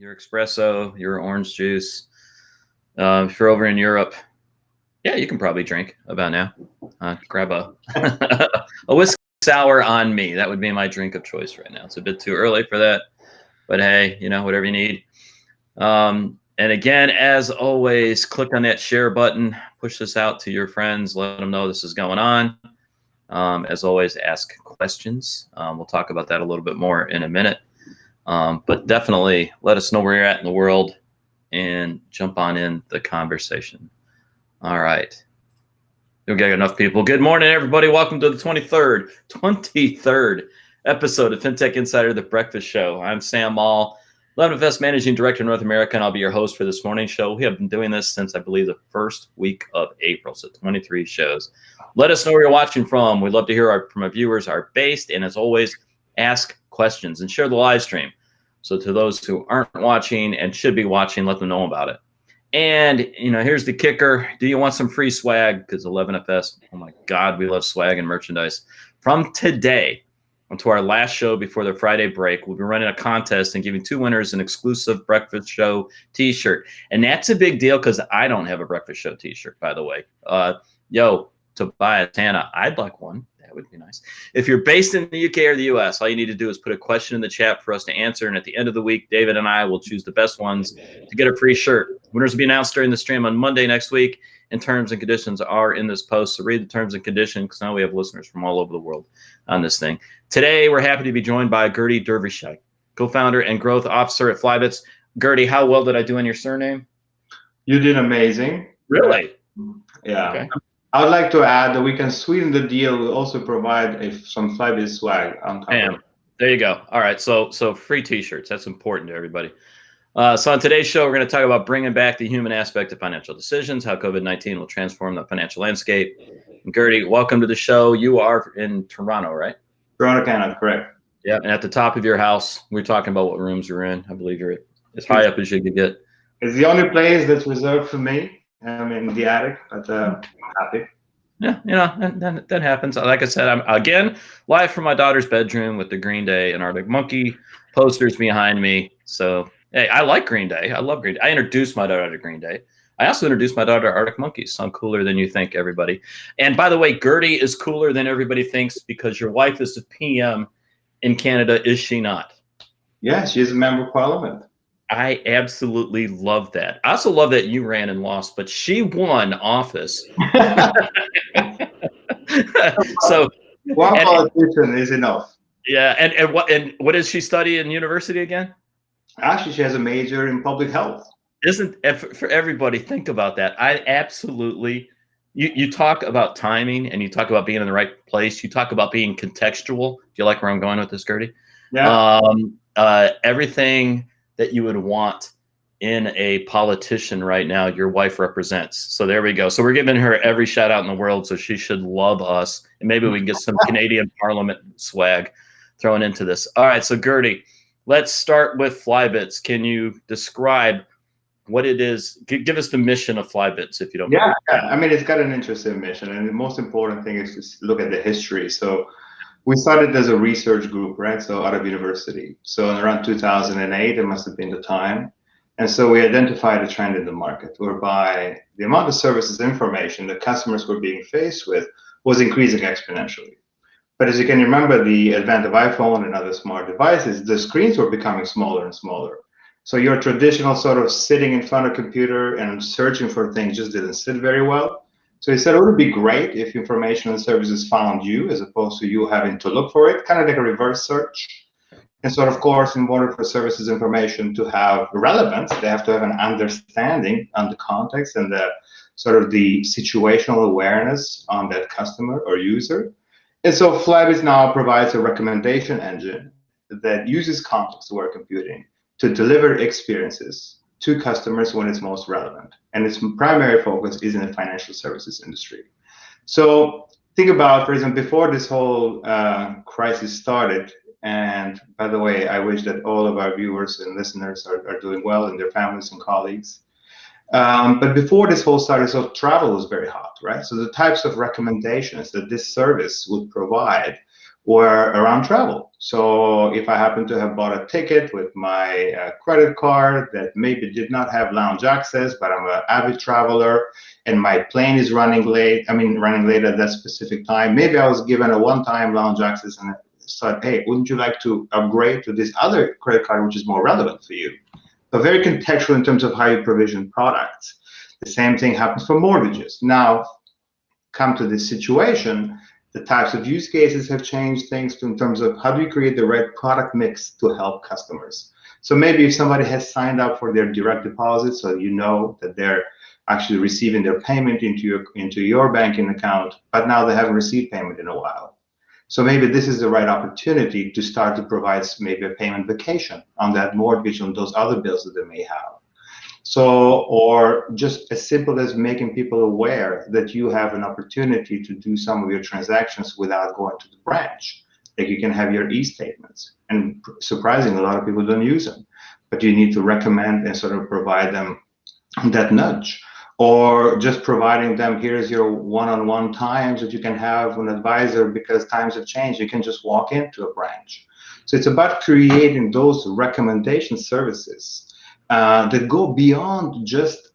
your espresso, your orange juice. If you're over in Europe, yeah, you can probably drink about now. Grab a a whiskey sour on me. That would be my drink of choice right now. It's a bit too early for that, but hey, whatever you need. And again, as always, click on that share button, push this out to your friends, let them know this is going on. As always, ask questions. We'll talk about that a little bit more in a minute. But definitely let us know where you're at in the world and jump on in the conversation. All right. You'll get enough people. Good morning, everybody. Welcome to the 23rd episode of FinTech Insider, the Breakfast Show. I'm Sam Maule, 11FS Managing Director in North America, and I'll be your host for this morning's show. We have been doing this since, I believe, the first week of April, so 23 shows. Let us know where you're watching from. We'd love to hear from our viewers, our based, and as always, ask questions and share the live stream. So to those who aren't watching and should be watching, let them know about it. And, here's the kicker. Do you want some free swag? Because 11FS, oh my God, we love swag and merchandise. From today until our last show before the Friday break, we'll be running a contest and giving 2 winners an exclusive Breakfast Show t-shirt. And that's a big deal because I don't have a Breakfast Show t-shirt, by the way. Tobias, Hannah, I'd like one. That would be nice. If you're based in the UK or the US, all you need to do is put a question in the chat for us to answer. And at the end of the week, David and I will choose the best ones to get a free shirt. Winners will be announced during the stream on Monday next week. And terms and conditions are in this post. So read the terms and conditions because now we have listeners from all over the world on this thing. Today, we're happy to be joined by Gerti Dervishi, co-founder and growth officer at Flybits. Gerti, how well did I do on your surname? You did amazing. Really? Yeah. Okay. I would like to add that we can sweeten the deal. We'll also provide some Flybits swag on top of it. There you go. All right. So free t-shirts. That's important to everybody. So on today's show, we're going to talk about bringing back the human aspect of financial decisions, how COVID-19 will transform the financial landscape. And Gerti, welcome to the show. You are in Toronto, right? Toronto, Canada, correct. Yeah. And at the top of your house, we're talking about what rooms you're in. I believe you're as high up as you could get. It's the only place that's reserved for me. I'm in the attic, but I'm happy. Yeah, that happens. Like I said, I'm again live from my daughter's bedroom with the Green Day and Arctic Monkey posters behind me. So, hey, I like Green Day. I love Green Day. I introduced my daughter to Green Day. I also introduced my daughter to Arctic Monkeys. So I'm cooler than you think, everybody. And by the way, Gerti is cooler than everybody thinks because your wife is the PM in Canada, is she not? Yeah, she's a member of Parliament. I absolutely love that. I also love that you ran and lost, but she won office. So one politician is enough. Yeah, and what does she study in university again? Actually, she has a major in public health. For everybody, think about that. I absolutely. You talk about timing and you talk about being in the right place. You talk about being contextual. Do you like where I'm going with this, Gerti? Yeah. Everything that you would want in a politician right now, your wife represents. So there we go. So we're giving her every shout out in the world. So she should love us. And maybe we can get some Canadian Parliament swag thrown into this. All right. So Gerti, let's start with Flybits. Can you describe what it is? Give us the mission of Flybits, if you don't mind. Yeah. I mean, it's got an interesting mission. And the most important thing is to look at the history. So we started as a research group, right? So out of university. So in around 2008, it must have been the time. And so we identified a trend in the market whereby the amount of services information that customers were being faced with was increasing exponentially. But as you can remember, the advent of iPhone and other smart devices, the screens were becoming smaller and smaller. So your traditional sort of sitting in front of a computer and searching for things just didn't sit very well. So he said it would be great if information and services found you as opposed to you having to look for it, kind of like a reverse search. And so, of course, in order for services information to have relevance, they have to have an understanding on the context and the sort of the situational awareness on that customer or user. And so Flybits now provides a recommendation engine that uses context-aware computing to deliver experiences to customers when it's most relevant. And its primary focus is in the financial services industry. So think about, for example, before this whole crisis started, and by the way, I wish that all of our viewers and listeners are doing well and their families and colleagues. But before this whole started, so travel was very hot, right? So the types of recommendations that this service would provide were around travel. So if I happen to have bought a ticket with my credit card that maybe did not have lounge access, but I'm an avid traveler and my plane is running late, running late at that specific time, maybe I was given a one-time lounge access and I said, hey, wouldn't you like to upgrade to this other credit card, which is more relevant for you? So very contextual in terms of how you provision products. The same thing happens for mortgages. Now, come to this situation, the types of use cases have changed things in terms of how do you create the right product mix to help customers. So maybe if somebody has signed up for their direct deposit, so you know that they're actually receiving their payment into your banking account, but now they haven't received payment in a while. So maybe this is the right opportunity to start to provide maybe a payment vacation on that mortgage, on those other bills that they may have. So, or just as simple as making people aware that you have an opportunity to do some of your transactions without going to the branch. Like you can have your e-statements, and surprisingly, a lot of people don't use them, but you need to recommend and sort of provide them that nudge. Or just providing them, here's your one-on-one times that you can have an advisor because times have changed. You can just walk into a branch. So it's about creating those recommendation services that go beyond just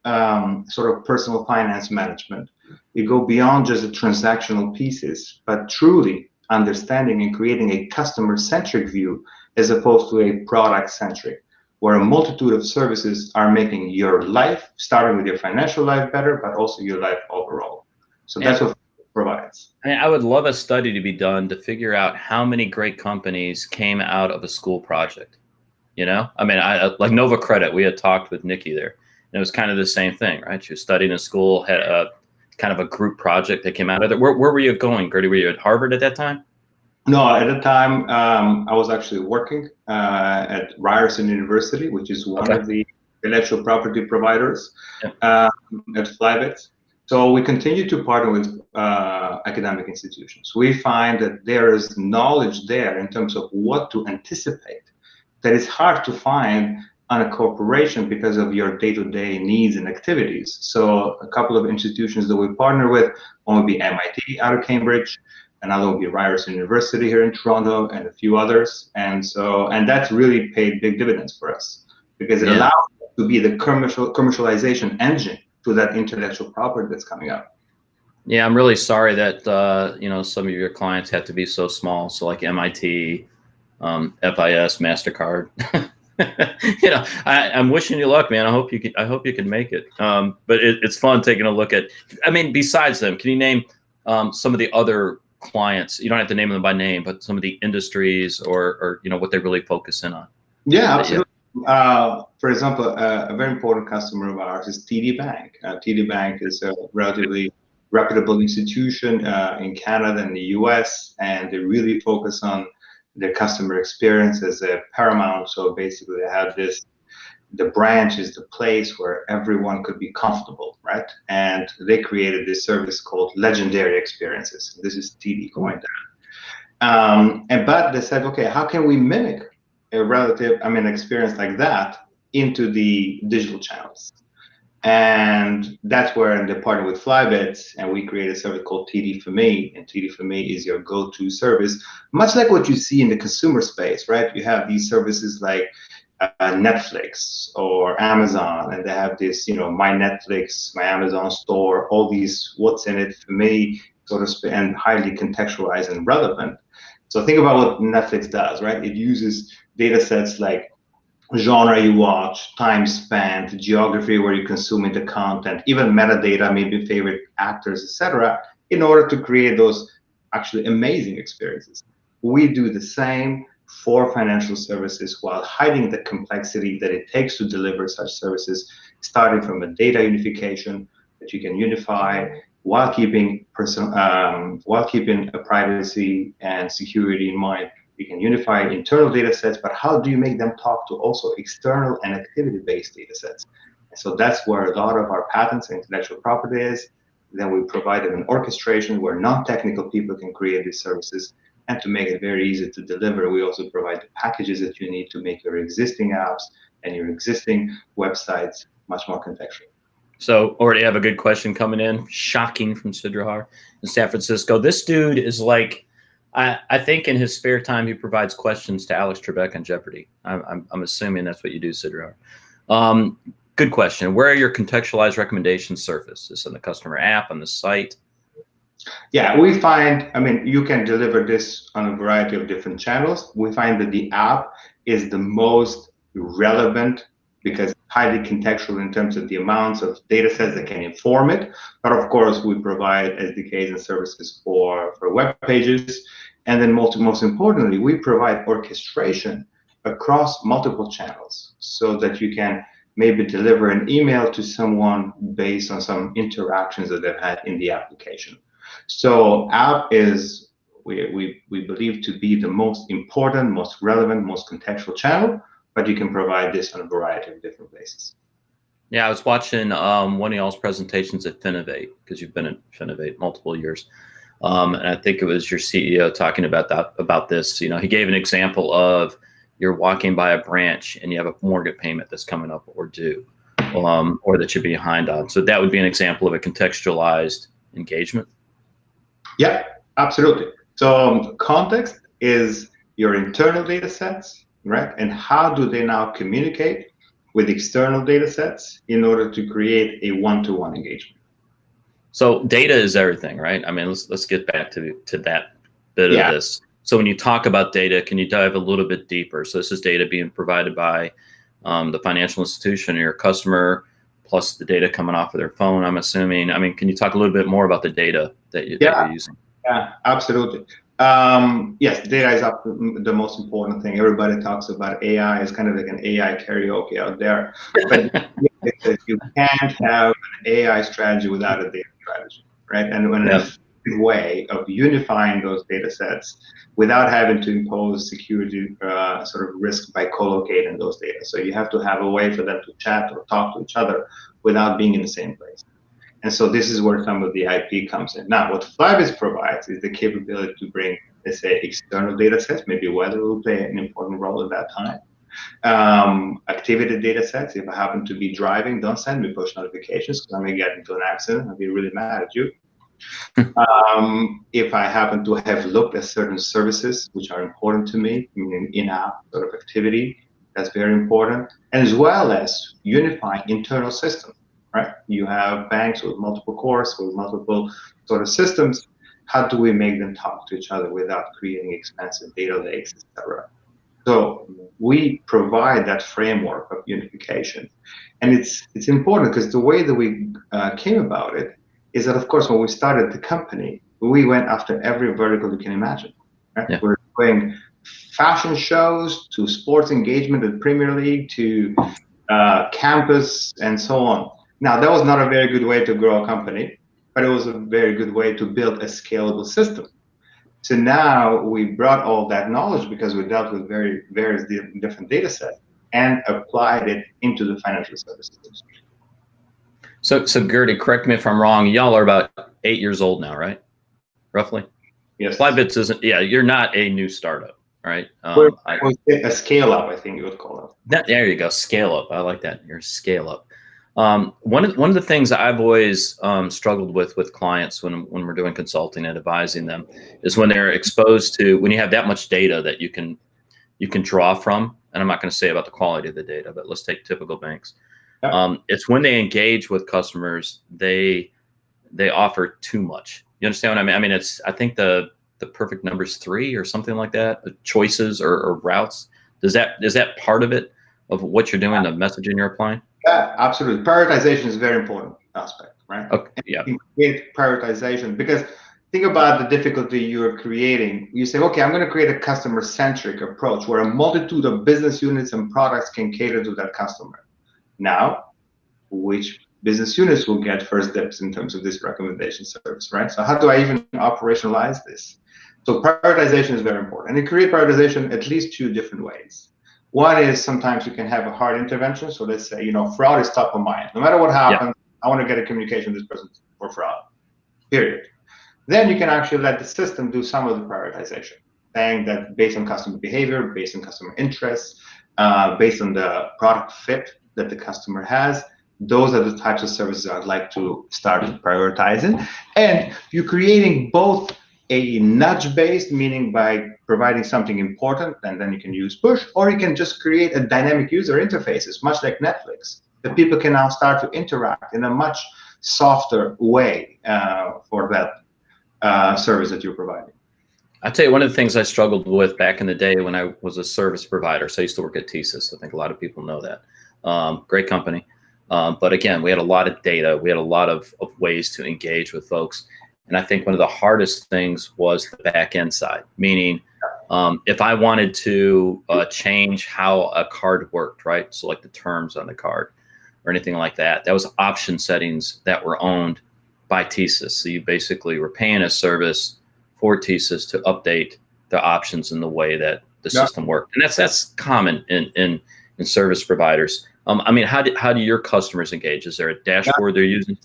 sort of personal finance management. You go beyond just the transactional pieces, but truly understanding and creating a customer-centric view as opposed to a product-centric, where a multitude of services are making your life, starting with your financial life better, but also your life overall. So that's what it provides. I would love a study to be done to figure out how many great companies came out of a school project. I like Nova Credit. We had talked with Nikki there, and it was kind of the same thing, right? She was studying in school, had a kind of a group project that came out of it. Where were you going, Gerti? Were you at Harvard at that time? No, at the time, I was actually working at Ryerson University, which is one of the intellectual property providers at Flybits. So we continue to partner with academic institutions. We find that there is knowledge there in terms of what to anticipate that is hard to find on a corporation because of your day-to-day needs and activities. So a couple of institutions that we partner with, one would be MIT out of Cambridge, another would be Ryerson University here in Toronto, and a few others. And that's really paid big dividends for us because it allows us to be the commercialization engine to that intellectual property that's coming up. Yeah, I'm really sorry that some of your clients have to be so small. So like MIT, FIS, MasterCard. I'm wishing you luck, man. I hope you can make it. But it's fun taking a look at. Besides them, can you name some of the other clients? You don't have to name them by name, but some of the industries or what they really focus in on. Yeah, absolutely. For example, a very important customer of ours is TD Bank. TD Bank is a relatively reputable institution in Canada and the US, and they really focus on their customer experience as a paramount. So basically they have the branch is the place where everyone could be comfortable, right? And they created this service called Legendary Experiences. This is TD coined that. But they said, okay, how can we mimic a experience like that into the digital channels? And that's where they partner with Flybits, and we created a service called TD for Me. And TD for Me is your go-to service, much like what you see in the consumer space, right? You have these services like Netflix or Amazon, and they have this, my Netflix, my Amazon store, all these what's in it for me, so to speak, and highly contextualized and relevant. So think about what Netflix does, right? It uses data sets like genre you watch, time spent, geography where you're consuming the content, even metadata, maybe favorite actors, etc., in order to create those actually amazing experiences. We do the same for financial services while hiding the complexity that it takes to deliver such services, starting from a data unification that you can unify while keeping a privacy and security in mind. You can unify internal data sets, but how do you make them talk to also external and activity-based data sets? And so that's where a lot of our patents and intellectual property is. Then we provided an orchestration where non-technical people can create these services. And to make it very easy to deliver, we also provide the packages that you need to make your existing apps and your existing websites much more contextual. So already have a good question coming in. Shocking from Sidrahar in San Francisco. This dude is like, I think in his spare time he provides questions to Alex Trebek on Jeopardy. I'm assuming that's what you do, Sidra. Good question. Where are your contextualized recommendations surface? Is this on the customer app, on the site? Yeah, we find, I mean, you can deliver this on a variety of different channels. We find that the app is the most relevant because it's highly contextual in terms of the amounts of data sets that can inform it. But of course, we provide SDKs and services for web pages. And then most importantly, we provide orchestration across multiple channels so that you can maybe deliver an email to someone based on some interactions that they've had in the application. So app is, we believe to be the most important, most relevant, most contextual channel, but you can provide this on a variety of different places. Yeah, I was watching one of y'all's presentations at Finovate, because you've been at Finovate multiple years. And I think it was your CEO talking about this. You know, he gave an example of you're walking by a branch and you have a mortgage payment that's coming up or due, or that you're behind on. So that would be an example of a contextualized engagement. Yeah, absolutely. So context is your internal data sets, right? And how do they now communicate with external data sets in order to create a one-to-one engagement? So data is everything, right? I mean, let's get back to that bit of this. So when you talk about data, can you dive a little bit deeper? So this is data being provided by the financial institution or your customer, plus the data coming off of their phone, I'm assuming. I mean, can you talk a little bit more about the data that you're using? Yeah, absolutely. Yes, data is the most important thing. Everybody talks about AI. It's kind of like an AI karaoke out there. But you can't have an AI strategy without a data strategy, right? And when a way of unifying those data sets without having to impose security sort of risk by co-locating those data. So you have to have a way for them to chat or talk to each other without being in the same place. And so this is where some of the IP comes in. Now, what Flybits provides is the capability to bring, let's say, external data sets. Maybe weather will play an important role at that time. Activity data sets. If I happen to be driving, don't send me push notifications because I may get into an accident. I'll be really mad at you. If I happen to have looked at certain services which are important to me, meaning in-app sort of activity, that's very important, and as well as unifying internal systems. Right? You have banks with multiple cores, with multiple sort of systems. How do we make them talk to each other without creating expensive data lakes, etc.? So we provide that framework of unification, and it's important because the way that we came about it is that, of course, when we started the company, we went after every vertical you can imagine. Right? Yeah. We're doing fashion shows to sports engagement at Premier League to campus and so on. Now, that was not a very good way to grow a company, but it was a very good way to build a scalable system. So now we brought all that knowledge because we dealt with various different data sets and applied it into the financial services industry. So Gerti, correct me if I'm wrong, y'all are about 8 years old now, right? Roughly? Yes. Flybits isn't, you're not a new startup, right? We're a scale up, I think you would call it. There you go, scale up. I like that. You're scale up. One of the things I've always struggled with clients when we're doing consulting and advising them is when they're exposed to, when you have that much data that you can draw from, and I'm not going to say about the quality of the data, but let's take typical banks. It's when they engage with customers, they offer too much. You understand what I mean? I mean, I think the perfect number is 3 or something like that, choices or routes. Is that part of it, of what you're doing, the messaging you're applying? Yeah, absolutely. Prioritization is a very important aspect, right? Okay. Yeah. Create prioritization, because think about the difficulty you're creating. You say, okay, I'm going to create a customer-centric approach where a multitude of business units and products can cater to that customer. Now, which business units will get first dibs in terms of this recommendation service, right? So how do I even operationalize this? So prioritization is very important. And you create prioritization at least 2 different ways. One is sometimes you can have a hard intervention. So let's say, fraud is top of mind. No matter what happens, I want to get a communication with this person for fraud, period. Then you can actually let the system do some of the prioritization, saying that based on customer behavior, based on customer interests, based on the product fit that the customer has, those are the types of services I'd like to start prioritizing. And you're creating both a nudge-based, meaning by providing something important, and then you can use push, or you can just create a dynamic user interfaces, much like Netflix, that people can now start to interact in a much softer way for that service that you're providing. I'll tell you, one of the things I struggled with back in the day when I was a service provider, so I used to work at TSYS. I think a lot of people know that. Great company. But again, we had a lot of data. We had a lot of ways to engage with folks. And I think one of the hardest things was the back end side, meaning if I wanted to change how a card worked, right? So like the terms on the card or anything like that, that was option settings that were owned by TSYS. So you basically were paying a service for TSYS to update the options in the way that the system worked. And that's common in service providers. I mean, how do your customers engage? Is there a dashboard they're using?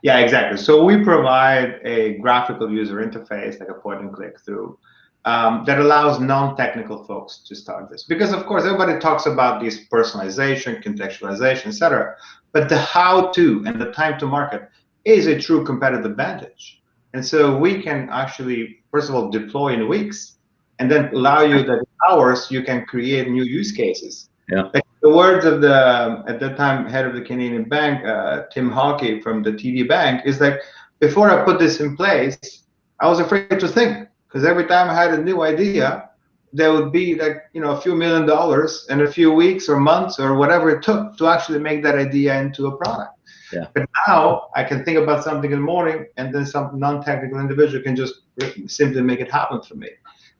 Yeah, exactly. So we provide a graphical user interface, like a point and click through, that allows non-technical folks to start this. Because of course, everybody talks about this personalization, contextualization, etc. But the how-to and the time to market is a true competitive advantage. And so we can actually, first of all, deploy in weeks, and then allow you that in hours you can create new use cases. Yeah. Like the words of the, at that time, head of the Canadian bank, Tim Hockey from the TD Bank, is like, before I put this in place, I was afraid to think, because every time I had a new idea, there would be like, a few $1 million in a few weeks or months or whatever it took to actually make that idea into a product. Yeah. But now I can think about something in the morning, and then some non-technical individual can just simply make it happen for me.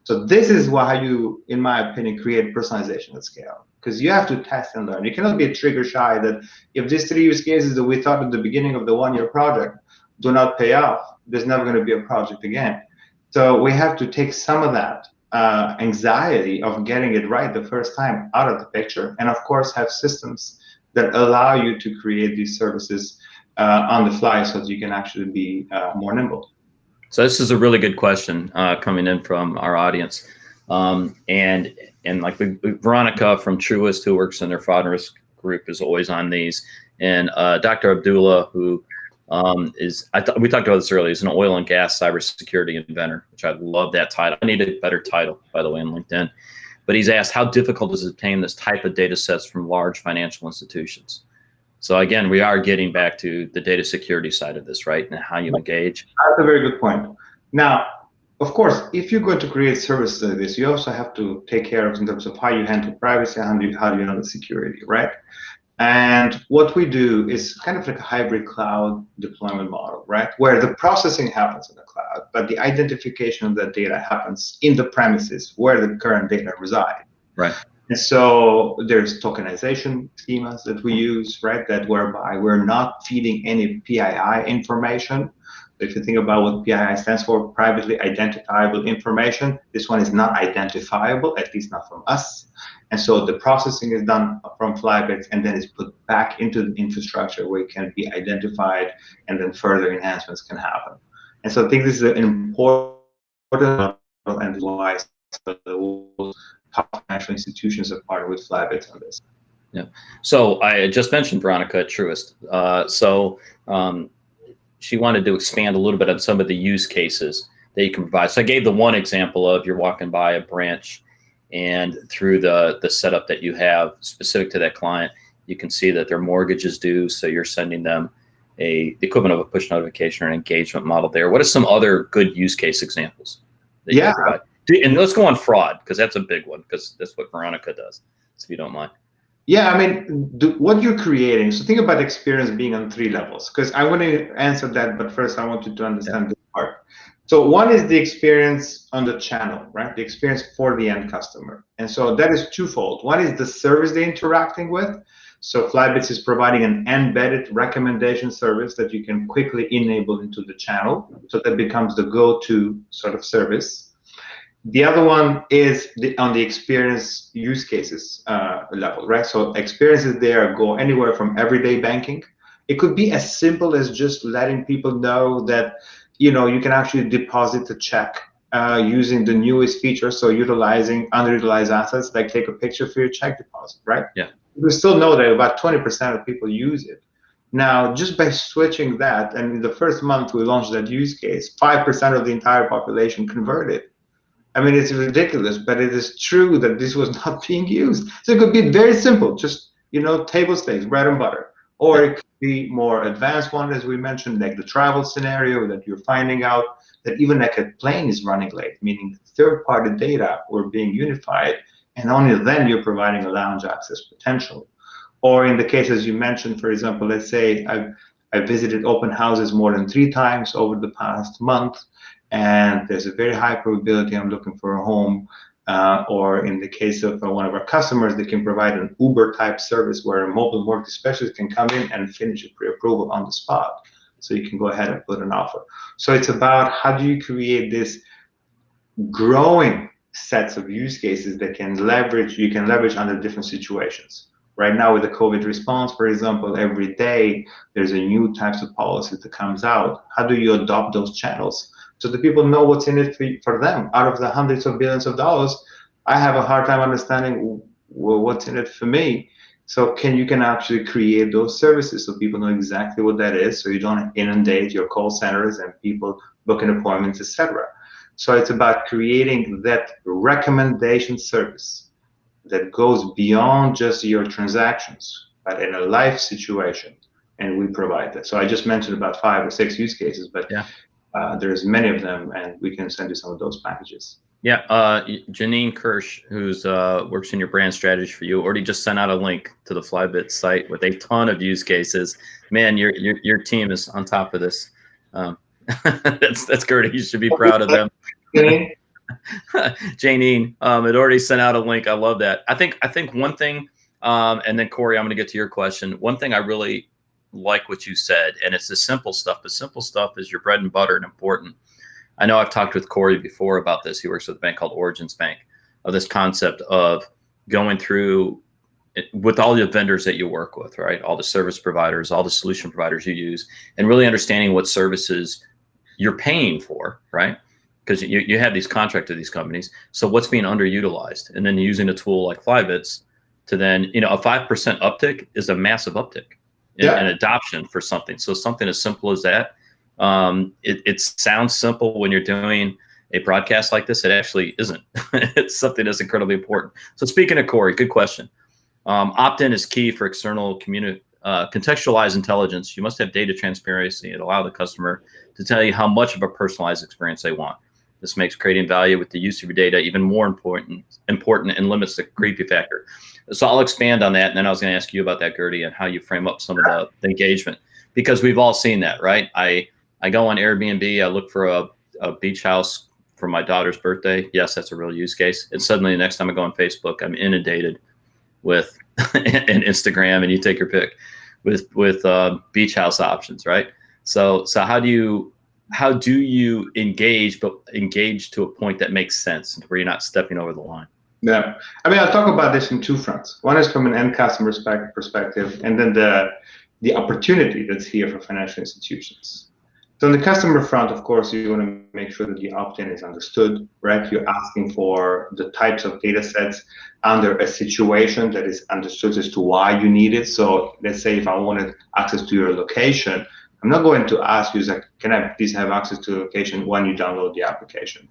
So this is how you, in my opinion, create personalization at scale, because you have to test and learn. You cannot be trigger shy that if these 3 use cases that we thought at the beginning of the 1-year project do not pay off, there's never going to be a project again. So we have to take some of that anxiety of getting it right the first time out of the picture, and of course have systems that allow you to create these services on the fly so that you can actually be more nimble. So this is a really good question coming in from our audience. And like Veronica from Truist, who works in their fraud and risk group, is always on these. And Dr. Abdullah, who we talked about this earlier, is an oil and gas cybersecurity inventor, which I love that title. I need a better title, by the way, on LinkedIn. But he's asked, how difficult is it to obtain this type of data sets from large financial institutions? So again, we are getting back to the data security side of this, right? And how you engage. That's a very good point. Now, of course, if you're going to create services like this, you also have to take care of in terms of how you handle privacy, how do you handle security, right? And what we do is kind of like a hybrid cloud deployment model, right? Where the processing happens in the cloud, but the identification of that data happens in the premises where the current data reside. Right. And so there's tokenization schemas that we use, right? That whereby we're not feeding any PII information. If you think about what PII stands for, privately identifiable information, this one is not identifiable, at least not from us. And so the processing is done from Flybits, and then it's put back into the infrastructure where it can be identified, and then further enhancements can happen. And so I think this is an important and why the top financial institutions have partnered with Flybits on this. Yeah. So I just mentioned Veronica at Truist. She wanted to expand a little bit on some of the use cases that you can provide. So I gave the one example of you're walking by a branch, and through the setup that you have specific to that client, you can see that their mortgage is due. So you're sending them the equivalent of a push notification or an engagement model there. What are some other good use case examples that you can provide? And let's go on fraud, because that's a big one, because that's what Veronica does, so if you don't mind. Yeah, I mean, what you're creating, so think about experience being on 3 levels, because I want to answer that, but first I want you to understand this part. So one is the experience on the channel, right? The experience for the end customer. And so that is twofold. One is the service they're interacting with. So Flybits is providing an embedded recommendation service that you can quickly enable into the channel, so that becomes the go-to sort of service. The other one is on the experience use cases level, right? So experiences there go anywhere from everyday banking. It could be as simple as just letting people know that, you can actually deposit a check using the newest feature. So utilizing underutilized assets, like take a picture for your check deposit, right? Yeah. We still know that about 20% of people use it. Now, just by switching that, and in the first month we launched that use case, 5% of the entire population converted. I mean, it's ridiculous, but it is true that this was not being used. So it could be very simple, just, table stakes, bread and butter. Or it could be more advanced one, as we mentioned, like the travel scenario that you're finding out that even like a plane is running late, meaning third-party data were being unified, and only then you're providing a lounge access potential. Or in the cases you mentioned, for example, let's say I visited open houses more than 3 times over the past month, and there's a very high probability I'm looking for a home. Or in the case of one of our customers, they can provide an Uber type service where a mobile mortgage specialist can come in and finish a pre-approval on the spot. So you can go ahead and put an offer. So it's about how do you create this growing sets of use cases that you can leverage under different situations. Right now with the COVID response, for example, every day there's a new types of policy that comes out. How do you adopt those channels so the people know what's in it for them? Out of the hundreds of billions of dollars, I have a hard time understanding what's in it for me. So you can actually create those services so people know exactly what that is, so you don't inundate your call centers and people booking appointments, etc. So it's about creating that recommendation service that goes beyond just your transactions, but in a life situation, and we provide that. So I just mentioned about 5 or 6 use cases, but there's many of them, and we can send you some of those packages. Yeah, Janine Kirsch, who's works in your brand strategy for you, already just sent out a link to the Flybits site with a ton of use cases. Man, your team is on top of this. That's Gerti. You should be proud of them. Janine, it already sent out a link. I love that. I think one thing, and then Corey, I'm going to get to your question. One thing I really like what you said, and it's the simple stuff. The simple stuff is your bread and butter and important. I know I've talked with Corey before about this. He works with a bank called Origins Bank, of this concept of going through with all the vendors that you work with, right? All the service providers, all the solution providers you use, and really understanding what services you're paying for, right? Because you have these contracts with these companies. So what's being underutilized? And then using a tool like Flybits to then, a 5% uptick is a massive uptick in adoption for something. So something as simple as that. It sounds simple when you're doing a broadcast like this. It actually isn't. It's something that's incredibly important. So speaking of Corey, good question. Opt-in is key for external contextualized intelligence. You must have data transparency and allow the customer to tell you how much of a personalized experience they want. This makes creating value with the use of your data even more important and limits the creepy factor. So I'll expand on that, and then I was going to ask you about that, Gerti, and how you frame up some of the engagement, because we've all seen that, right? I go on Airbnb, I look for a beach house for my daughter's birthday. Yes, that's a real use case. And suddenly the next time I go on Facebook, I'm inundated with and Instagram, and you take your pick with beach house options, right? So how do you engage, but engage to a point that makes sense where you're not stepping over the line? Yeah, I mean, I'll talk about this in 2 fronts. One is from an end customer perspective, and then the opportunity that's here for financial institutions. So on the customer front, of course, you want to make sure that the opt-in is understood, right? You're asking for the types of data sets under a situation that is understood as to why you need it. So let's say if I wanted access to your location, I'm not going to ask you, like, can I please have access to the location when you download the application?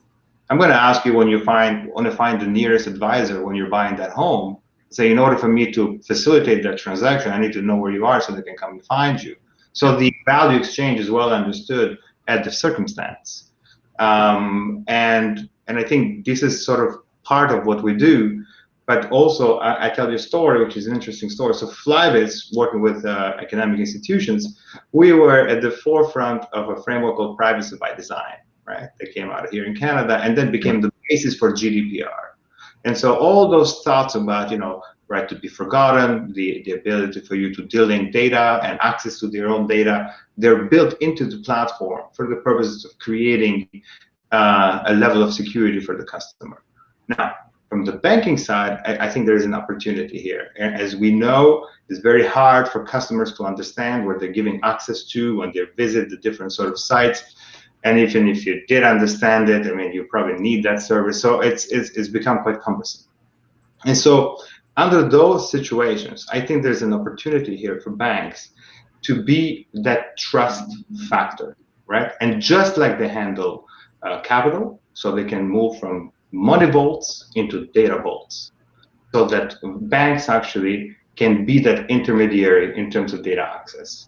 I'm going to ask you when you want to find the nearest advisor when you're buying that home. Say, in order for me to facilitate that transaction, I need to know where you are so they can come and find you. So the value exchange is well understood at the circumstance. And I think this is sort of part of what we do. But also, I tell you a story, which is an interesting story. So Flybits, working with academic institutions, we were at the forefront of a framework called Privacy by Design, right? That came out here in Canada and then became the basis for GDPR. And so all those thoughts about, right to be forgotten, the ability for you to delink data and access to their own data, they're built into the platform for the purposes of creating a level of security for the customer. Now, from the banking side, I think there is an opportunity here. And as we know, it's very hard for customers to understand where they're giving access to when they visit the different sort of sites. And even if you did understand it, I mean, you probably need that service. So it's become quite cumbersome. And so under those situations, I think there's an opportunity here for banks to be that trust factor, right? And just like they handle capital, so they can move from money vaults into data vaults, so that banks actually can be that intermediary in terms of data access.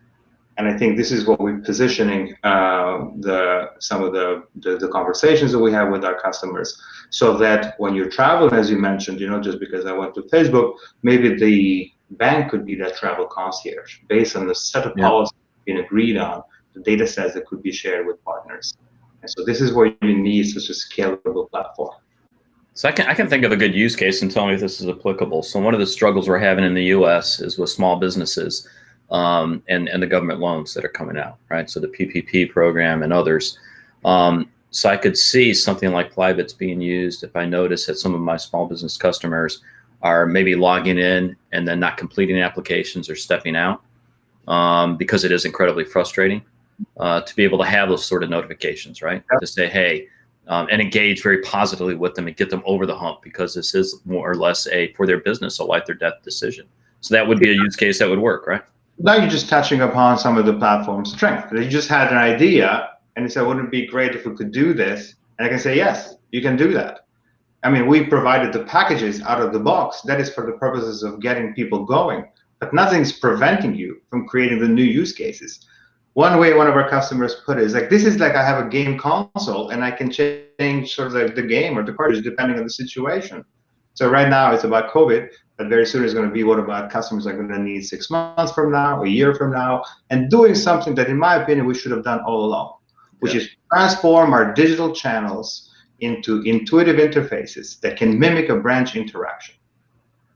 And I think this is what we're positioning some of the conversations that we have with our customers, so that when you're traveling, as you mentioned, just because I went to Facebook, maybe the bank could be that travel concierge based on the set of policies being agreed on, the data sets that could be shared with partners. And so this is where you need such a scalable platform. So I can think of a good use case, and tell me if this is applicable. So one of the struggles we're having in the U.S. is with small businesses and the government loans that are coming out, right? So the PPP program and others. So I could see something like Flybits being used if I notice that some of my small business customers are maybe logging in and then not completing applications or stepping out, because it is incredibly frustrating to be able to have those sort of notifications, right? Yep. To say, hey, and engage very positively with them and get them over the hump, because this is more or less for their business, a life or death decision. So that would be a use case that would work, right? Now you're just touching upon some of the platform's strength. You just had an idea and you said, wouldn't it be great if we could do this? And I can say, yes, you can do that. I mean, we provided the packages out of the box. That is for the purposes of getting people going, but nothing's preventing you from creating the new use cases. One way one of our customers put it is like, this is like I have a game console and I can change sort of the game or the cartridge depending on the situation. So right now it's about COVID, but very soon it's going to be what about customers are going to need 6 months from now, a year from now, and doing something that, in my opinion, we should have done all along, which is transform our digital channels into intuitive interfaces that can mimic a branch interaction.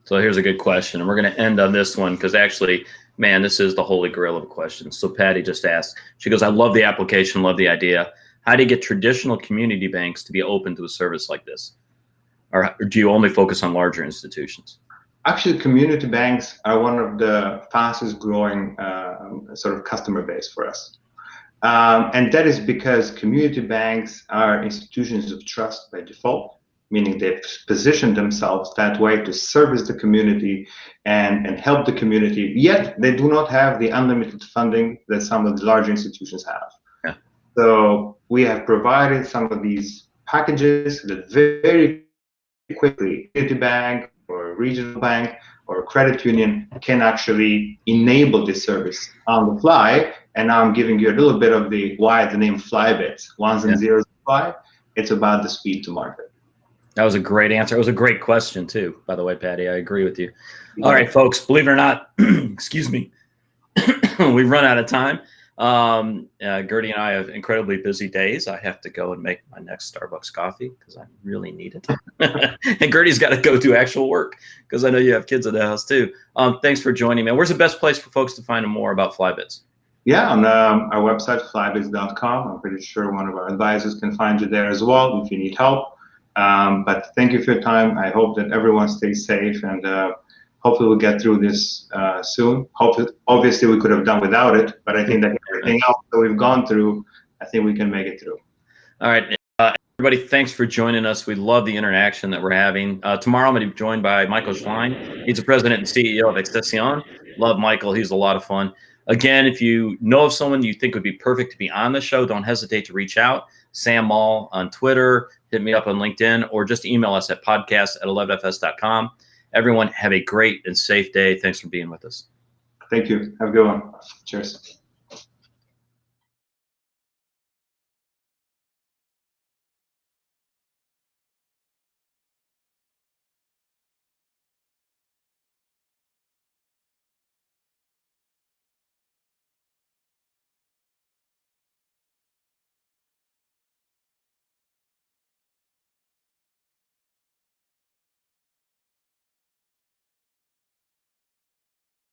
So here's a good question, and we're going to end on this one because actually, man, this is the holy grail of questions. So Patty just asked, she goes, I love the application, love the idea. How do you get traditional community banks to be open to a service like this? Or do you only focus on larger institutions? Actually, community banks are one of the fastest growing sort of customer base for us. And that is because community banks are institutions of trust by default, meaning they've positioned themselves that way to service the community and help the community, yet they do not have the unlimited funding that some of the large institutions have. Yeah. So we have provided some of these packages that very quickly a community bank or a regional bank or a credit union can actually enable this service on the fly. And now I'm giving you a little bit of why the name Flybits, ones and zeros fly. It's about the speed to market. That was a great answer. It was a great question too, by the way, Patty. I agree with you. All right, folks, believe it or not, excuse me, we've run out of time. Gerti and I have incredibly busy days. I have to go and make my next Starbucks coffee because I really need it. And Gerti's got to go do actual work because I know you have kids at the house too. Thanks for joining me. Where's the best place for folks to find out more about Flybits? Yeah, on our website, flybits.com. I'm pretty sure one of our advisors can find you there as well if you need help. But thank you for your time. I hope that everyone stays safe, and hopefully we'll get through this soon. Obviously, we could have done without it, but I think that everything else that we've gone through, I think we can make it through. All right. Everybody, thanks for joining us. We love the interaction that we're having. Tomorrow, I'm going to be joined by Michael Schlein. He's the president and CEO of Excepcion. Love Michael. He's a lot of fun. Again, if you know of someone you think would be perfect to be on the show, don't hesitate to reach out. Sam Maule on Twitter, hit me up on LinkedIn, or just email us at podcast@11fs.com. Everyone, have a great and safe day. Thanks for being with us. Thank you. Have a good one. Cheers.